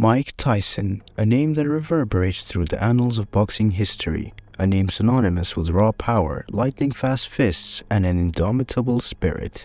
Mike Tyson, a name that reverberates through the annals of boxing history, a name synonymous with raw power, lightning-fast fists, and an indomitable spirit.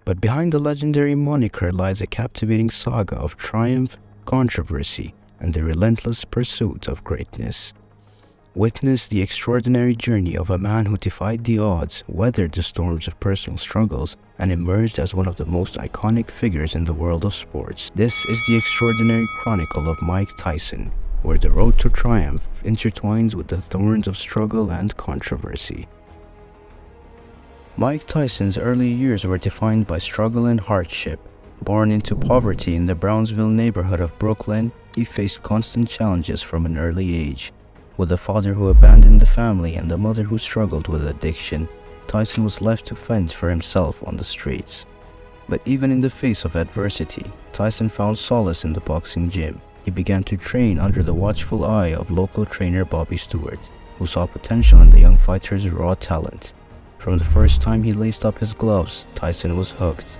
But behind the legendary moniker lies a captivating saga of triumph, controversy, and the relentless pursuit of greatness. Witness the extraordinary journey of a man who defied the odds, weathered the storms of personal struggles, and emerged as one of the most iconic figures in the world of sports. This is the extraordinary chronicle of Mike Tyson, where the road to triumph intertwines with the thorns of struggle and controversy. Mike Tyson's early years were defined by struggle and hardship. Born into poverty in the Brownsville neighborhood of Brooklyn, he faced constant challenges from an early age. With a father who abandoned the family and a mother who struggled with addiction, Tyson was left to fend for himself on the streets. But even in the face of adversity, Tyson found solace in the boxing gym. He began to train under the watchful eye of local trainer Bobby Stewart, who saw potential in the young fighter's raw talent. From the first time he laced up his gloves, Tyson was hooked.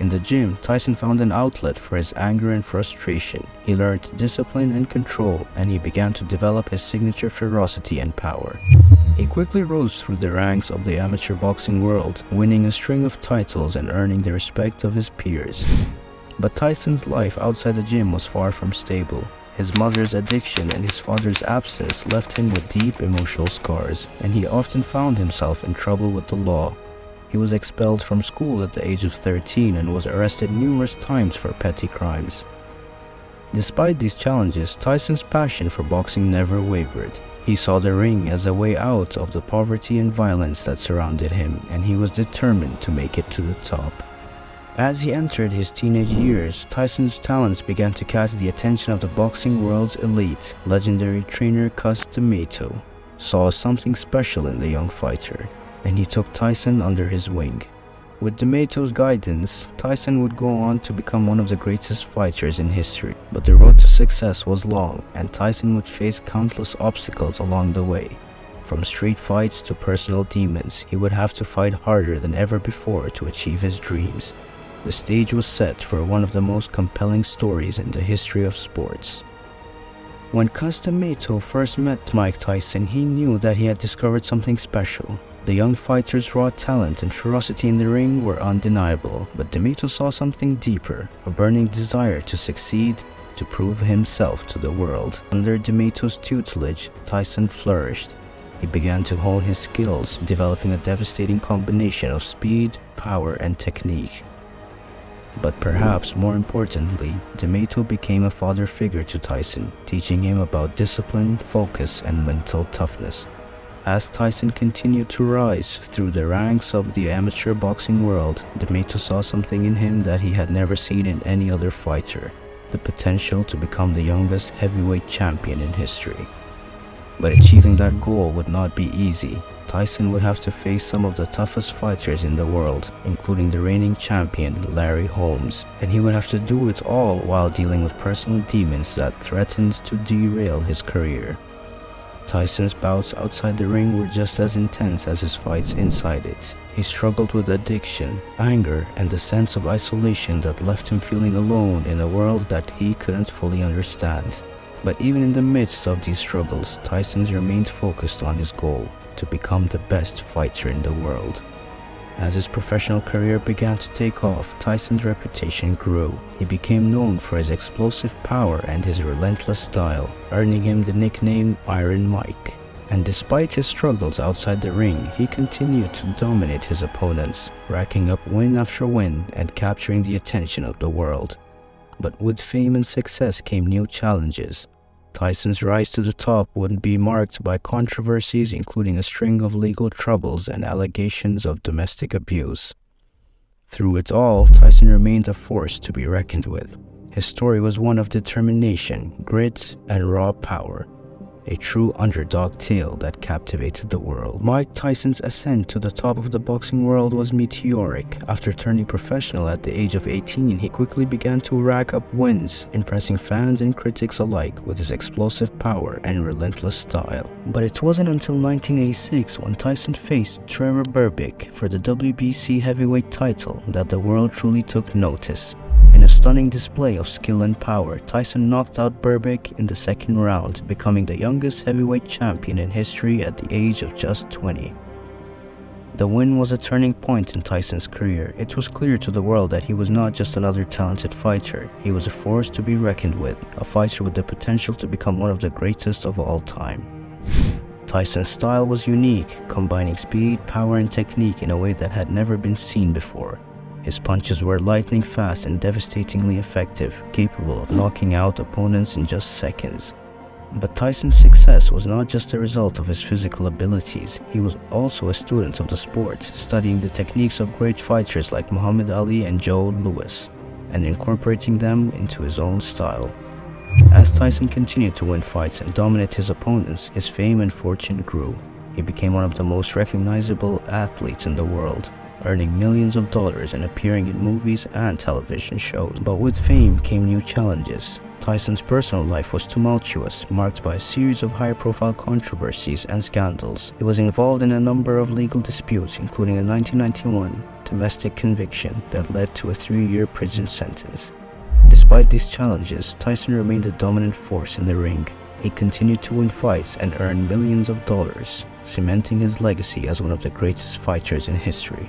In the gym, Tyson found an outlet for his anger and frustration. He learned discipline and control, and he began to develop his signature ferocity and power. He quickly rose through the ranks of the amateur boxing world, winning a string of titles and earning the respect of his peers. But Tyson's life outside the gym was far from stable. His mother's addiction and his father's absence left him with deep emotional scars, and he often found himself in trouble with the law. He was expelled from school at the age of 13 and was arrested numerous times for petty crimes. Despite these challenges, Tyson's passion for boxing never wavered. He saw the ring as a way out of the poverty and violence that surrounded him, and he was determined to make it to the top. As he entered his teenage years, Tyson's talents began to catch the attention of the boxing world's elite. Legendary trainer Cus D'Amato saw something special in the young fighter, and he took Tyson under his wing. With D'Amato's guidance, Tyson would go on to become one of the greatest fighters in history. But the road to success was long, and Tyson would face countless obstacles along the way. From street fights to personal demons, he would have to fight harder than ever before to achieve his dreams. The stage was set for one of the most compelling stories in the history of sports. When Cus D'Amato first met Mike Tyson, he knew that he had discovered something special. The young fighter's raw talent and ferocity in the ring were undeniable, but D'Amato saw something deeper, a burning desire to succeed, to prove himself to the world. Under D'Amato's tutelage, Tyson flourished. He began to hone his skills, developing a devastating combination of speed, power, and technique. But perhaps more importantly, D'Amato became a father figure to Tyson, teaching him about discipline, focus, and mental toughness. As Tyson continued to rise through the ranks of the amateur boxing world, D'Amato saw something in him that he had never seen in any other fighter: the potential to become the youngest heavyweight champion in history. But achieving that goal would not be easy. Tyson would have to face some of the toughest fighters in the world, including the reigning champion Larry Holmes, and he would have to do it all while dealing with personal demons that threatened to derail his career. Tyson's bouts outside the ring were just as intense as his fights inside it. He struggled with addiction, anger, and the sense of isolation that left him feeling alone in a world that he couldn't fully understand. But even in the midst of these struggles, Tyson remained focused on his goal: to become the best fighter in the world. As his professional career began to take off, Tyson's reputation grew. He became known for his explosive power and his relentless style, earning him the nickname Iron Mike. And despite his struggles outside the ring, he continued to dominate his opponents, racking up win after win and capturing the attention of the world. But with fame and success came new challenges. Tyson's rise to the top would be marked by controversies, including a string of legal troubles and allegations of domestic abuse. Through it all, Tyson remained a force to be reckoned with. His story was one of determination, grit, and raw power, a true underdog tale that captivated the world. Mike Tyson's ascent to the top of the boxing world was meteoric. After turning professional at the age of 18, he quickly began to rack up wins, impressing fans and critics alike with his explosive power and relentless style. But it wasn't until 1986, when Tyson faced Trevor Berbick for the WBC heavyweight title, that the world truly took notice. In a a stunning display of skill and power, Tyson knocked out Berbick in the second round, becoming the youngest heavyweight champion in history at the age of just 20. The win was a turning point in Tyson's career. It was clear to the world that he was not just another talented fighter, he was a force to be reckoned with, a fighter with the potential to become one of the greatest of all time. Tyson's style was unique, combining speed, power and technique in a way that had never been seen before. His punches were lightning fast and devastatingly effective, capable of knocking out opponents in just seconds. But Tyson's success was not just a result of his physical abilities, he was also a student of the sport, studying the techniques of great fighters like Muhammad Ali and Joe Louis, and incorporating them into his own style. As Tyson continued to win fights and dominate his opponents, his fame and fortune grew. He became one of the most recognizable athletes in the world, earning millions of dollars and appearing in movies and television shows. But with fame came new challenges. Tyson's personal life was tumultuous, marked by a series of high-profile controversies and scandals. He was involved in a number of legal disputes, including a 1991 domestic conviction that led to a 3-year prison sentence. Despite these challenges, Tyson remained a dominant force in the ring. He continued to win fights and earn millions of dollars, cementing his legacy as one of the greatest fighters in history.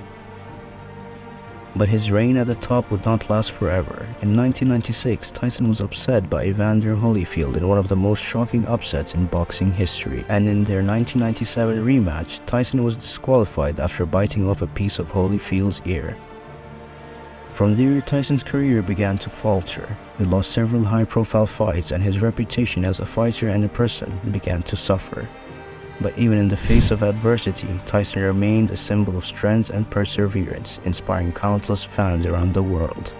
But his reign at the top would not last forever. In 1996, Tyson was upset by Evander Holyfield in one of the most shocking upsets in boxing history, and in their 1997 rematch, Tyson was disqualified after biting off a piece of Holyfield's ear. From there, Tyson's career began to falter. He lost several high-profile fights, and his reputation as a fighter and a person began to suffer. But even in the face of adversity, Tyson remained a symbol of strength and perseverance, inspiring countless fans around the world.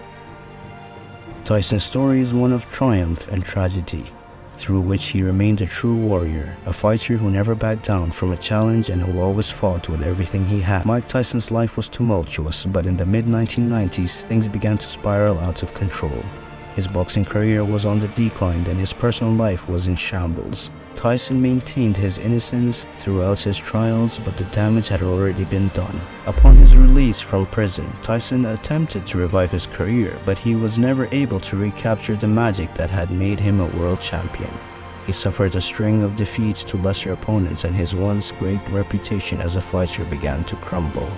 Tyson's story is one of triumph and tragedy, through which he remained a true warrior, a fighter who never backed down from a challenge and who always fought with everything he had. Mike Tyson's life was tumultuous, but in the mid-1990s, things began to spiral out of control. His boxing career was on the decline and his personal life was in shambles. Tyson maintained his innocence throughout his trials, but the damage had already been done. Upon his release from prison, Tyson attempted to revive his career, but he was never able to recapture the magic that had made him a world champion. He suffered a string of defeats to lesser opponents, and his once great reputation as a fighter began to crumble.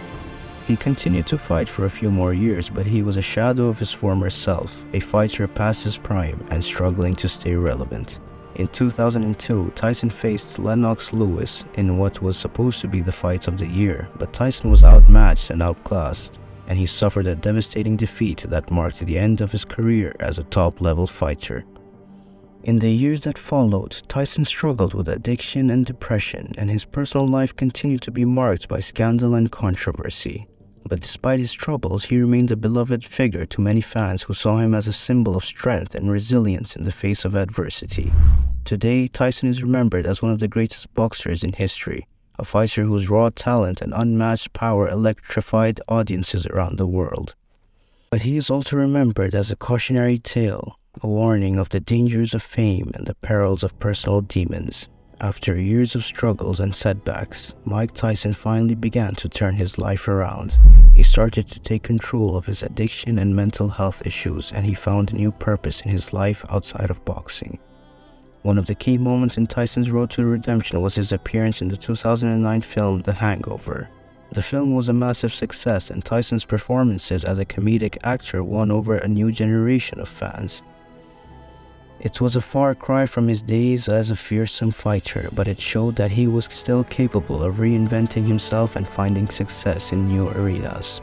He continued to fight for a few more years, but he was a shadow of his former self, a fighter past his prime and struggling to stay relevant. In 2002, Tyson faced Lennox Lewis in what was supposed to be the fight of the year, but Tyson was outmatched and outclassed, and he suffered a devastating defeat that marked the end of his career as a top-level fighter. In the years that followed, Tyson struggled with addiction and depression, and his personal life continued to be marked by scandal and controversy. But despite his troubles, he remained a beloved figure to many fans who saw him as a symbol of strength and resilience in the face of adversity. Today, Tyson is remembered as one of the greatest boxers in history, a fighter whose raw talent and unmatched power electrified audiences around the world. But he is also remembered as a cautionary tale, a warning of the dangers of fame and the perils of personal demons. After years of struggles and setbacks, Mike Tyson finally began to turn his life around. He started to take control of his addiction and mental health issues, and he found a new purpose in his life outside of boxing. One of the key moments in Tyson's road to redemption was his appearance in the 2009 film The Hangover. The film was a massive success, and Tyson's performances as a comedic actor won over a new generation of fans. It was a far cry from his days as a fearsome fighter, but it showed that he was still capable of reinventing himself and finding success in new arenas.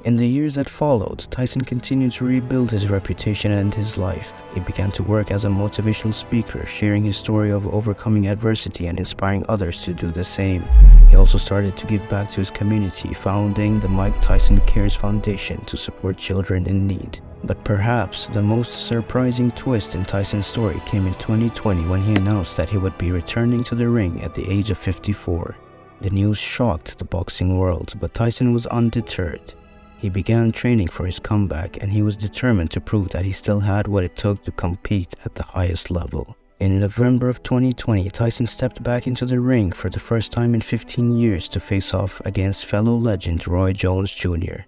In the years that followed, Tyson continued to rebuild his reputation and his life. He began to work as a motivational speaker, sharing his story of overcoming adversity and inspiring others to do the same. He also started to give back to his community, founding the Mike Tyson Cares Foundation to support children in need. But perhaps the most surprising twist in Tyson's story came in 2020 when he announced that he would be returning to the ring at the age of 54. The news shocked the boxing world, but Tyson was undeterred. He began training for his comeback, and he was determined to prove that he still had what it took to compete at the highest level. In November of 2020, Tyson stepped back into the ring for the first time in 15 years to face off against fellow legend Roy Jones Jr.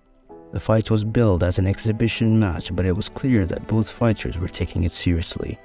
The fight was billed as an exhibition match, but it was clear that both fighters were taking it seriously.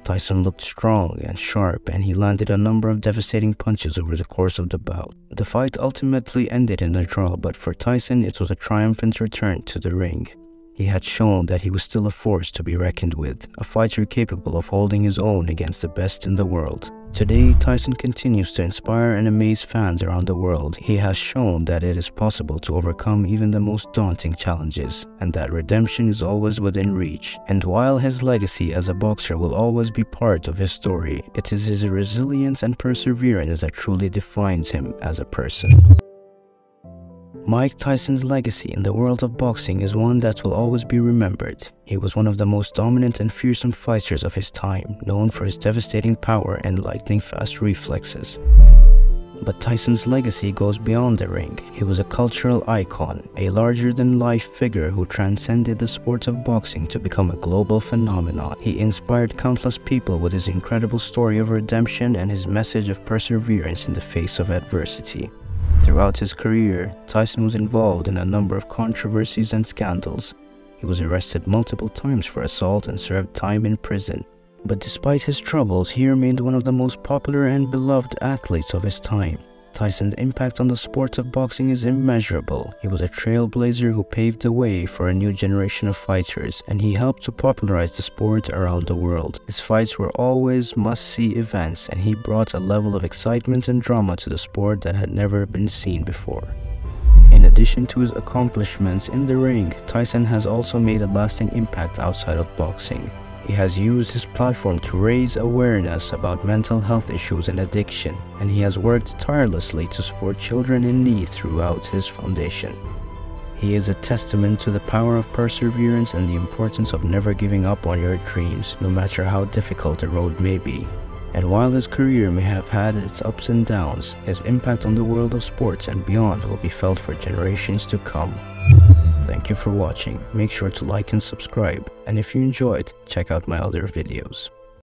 Tyson looked strong and sharp, and he landed a number of devastating punches over the course of the bout. The fight ultimately ended in a draw, but for Tyson it was a triumphant return to the ring. He had shown that he was still a force to be reckoned with, a fighter capable of holding his own against the best in the world. Today, Tyson continues to inspire and amaze fans around the world. He has shown that it is possible to overcome even the most daunting challenges, and that redemption is always within reach. And while his legacy as a boxer will always be part of his story, it is his resilience and perseverance that truly defines him as a person. Mike Tyson's legacy in the world of boxing is one that will always be remembered. He was one of the most dominant and fearsome fighters of his time, known for his devastating power and lightning-fast reflexes. But Tyson's legacy goes beyond the ring. He was a cultural icon, a larger-than-life figure who transcended the sport of boxing to become a global phenomenon. He inspired countless people with his incredible story of redemption and his message of perseverance in the face of adversity. Throughout his career, Tyson was involved in a number of controversies and scandals. He was arrested multiple times for assault and served time in prison. But despite his troubles, he remained one of the most popular and beloved athletes of his time. Tyson's impact on the sport of boxing is immeasurable. He was a trailblazer who paved the way for a new generation of fighters, and he helped to popularize the sport around the world. His fights were always must-see events, and he brought a level of excitement and drama to the sport that had never been seen before. In addition to his accomplishments in the ring, Tyson has also made a lasting impact outside of boxing. He has used his platform to raise awareness about mental health issues and addiction, and he has worked tirelessly to support children in need throughout his foundation. He is a testament to the power of perseverance and the importance of never giving up on your dreams, no matter how difficult the road may be. And while his career may have had its ups and downs, his impact on the world of sports and beyond will be felt for generations to come. Thank you for watching. Make sure to like and subscribe, and if you enjoyed, check out my other videos.